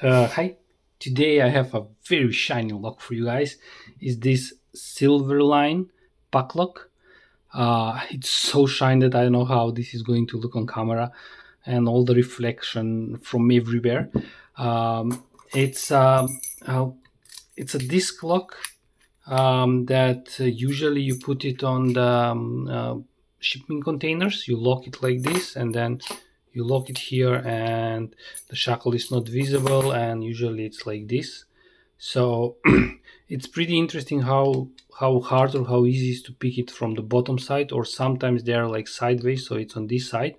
Hi, today I have a very shiny lock for you guys. Is this Silverline Padlock? It's so shiny that I don't know how this is going to look on camera, and all the reflection from everywhere. Um, it's um, uh, it's a disc lock that usually you put it on the shipping containers. You lock it like this, and then you lock it here, and the shackle is not visible. And usually it's like this. So it's pretty interesting how hard or how easy it is to pick it from the bottom side, or sometimes they are like sideways, so it's on this side.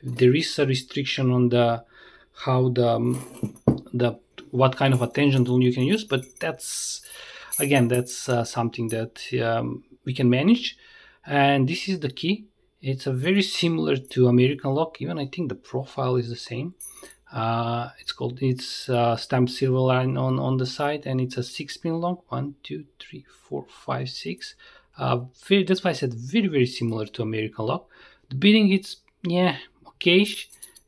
There is a restriction on the how the what kind of a tension tool you can use, but that's something that we can manage. And this is the key. It's a very similar to American lock. Even I think the profile is the same. It's stamped Silverline on the side, and it's a 6-pin lock. 1, 2, 3, 4, 5, 6. That's why I said very similar to American lock. The beading, it's okay,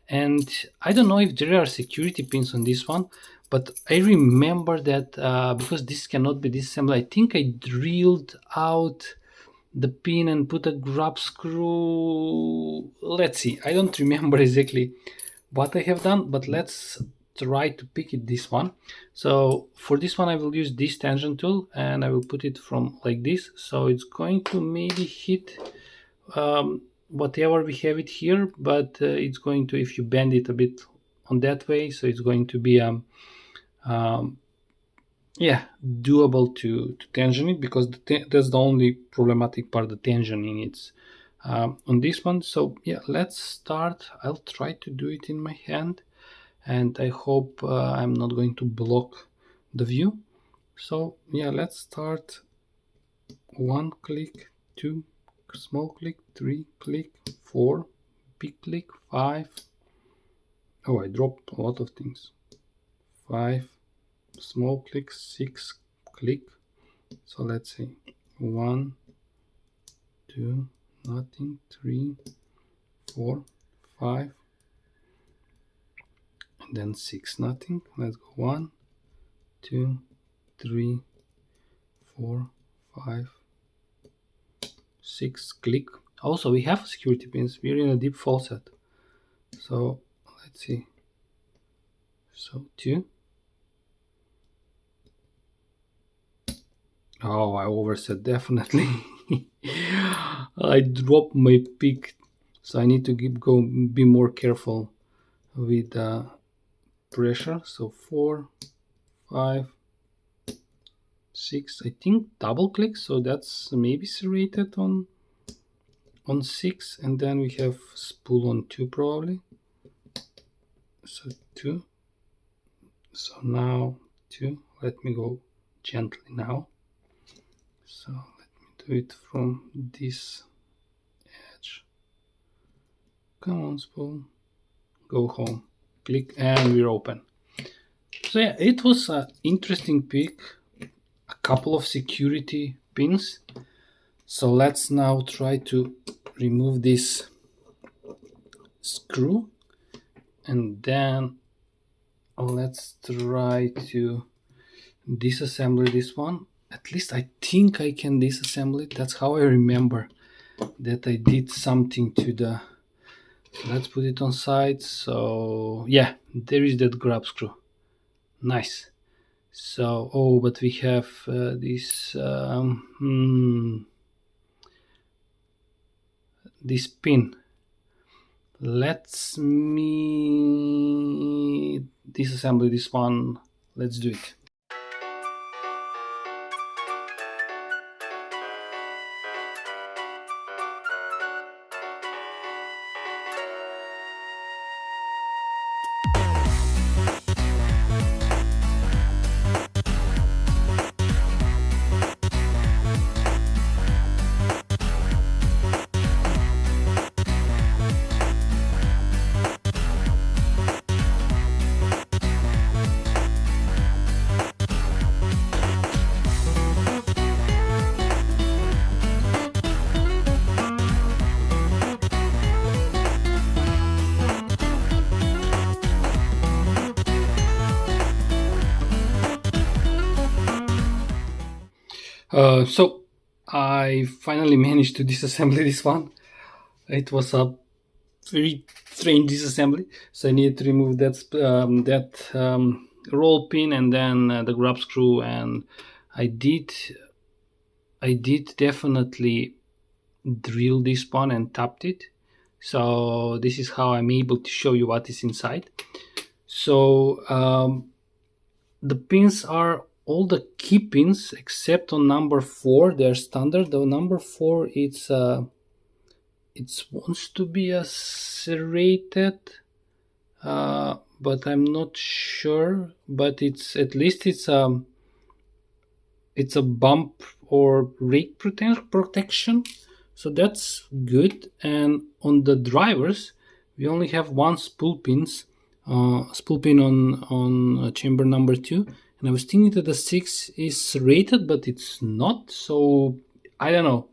and I don't know if there are security pins on this one, but I remember that because this cannot be disassembled, I think I drilled out the pin and put a grub screw. Let's see, I don't remember exactly what I have done, but let's try to pick it this one. So for this one I will use this tension tool, and I will put it from like this, so it's going to maybe hit whatever we have it here, but it's going to, if you bend it a bit on that way, so it's going to be um, doable to tension it, because that's the only problematic part, the tension in it on this one. So yeah, let's start. I'll try to do it in my hand, and I hope I'm not going to block the view. So yeah, let's start. 1 click, 2 small click, 3 click, 4 big click, 5. Oh, I dropped a lot of things. 5 small click, 6 click. So let's say 1, 2, nothing, 3, 4, 5, and then 6, nothing. Let's go 1, 2, 3, 4, 5, 6, click. Also, we have security pins. We're in a deep faucet. So let's see. So 2. Oh, I overset definitely. I dropped my pick, so I need to be more careful with pressure. So 4, 5, 6. I think double click, so that's maybe serrated on 6, and then we have spool on 2 probably. So 2. So now 2. Let me go gently now. So let me do it from this edge. Come on, spool. Go home. Click, and we're open. So yeah, it was an interesting pick. A couple of security pins. So let's now try to remove this screw, and then let's try to disassemble this one. At least I think I can disassemble it. That's how I remember that I did something to the... Let's put it on side. So yeah, there is that grub screw. Nice. So, oh, but we have this this pin. Let's me disassemble this one. Let's do it. So I finally managed to disassemble this one. It was a very strange disassembly, so I needed to remove that roll pin and then the grub screw, and I did definitely drill this one and tapped it. So this is how I'm able to show you what is inside. So the pins are all the key pins except on number 4. They're standard. The number 4, it wants to be a serrated, but I'm not sure. But it's at least it's a bump or rake protection, so that's good. And on the drivers, we only have one spool pin on chamber number 2. And I was thinking that the 6 is rated, but it's not. So I don't know.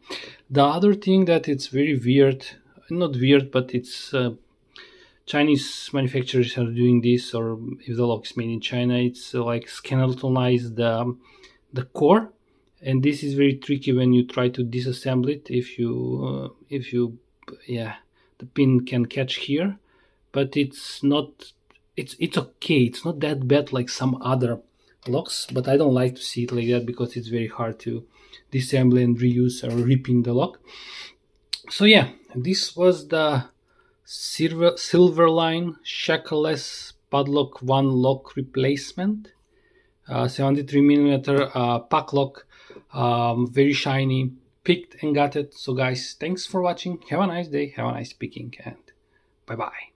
The other thing that it's very weird, not weird, but it's Chinese manufacturers are doing this, or if the lock is made in China, it's like skeletonize the core, and this is very tricky when you try to disassemble it. If you the pin can catch here, but it's not. It's okay. It's not that bad like some other locks, but I don't like to see it like that because it's very hard to disassemble and reuse or repin the lock. So yeah, this was the Silverline Shackleless Padlock 1 lock replacement. 73mm Padlock, very shiny, picked and got it. So guys, thanks for watching. Have a nice day, have a nice picking, and bye bye.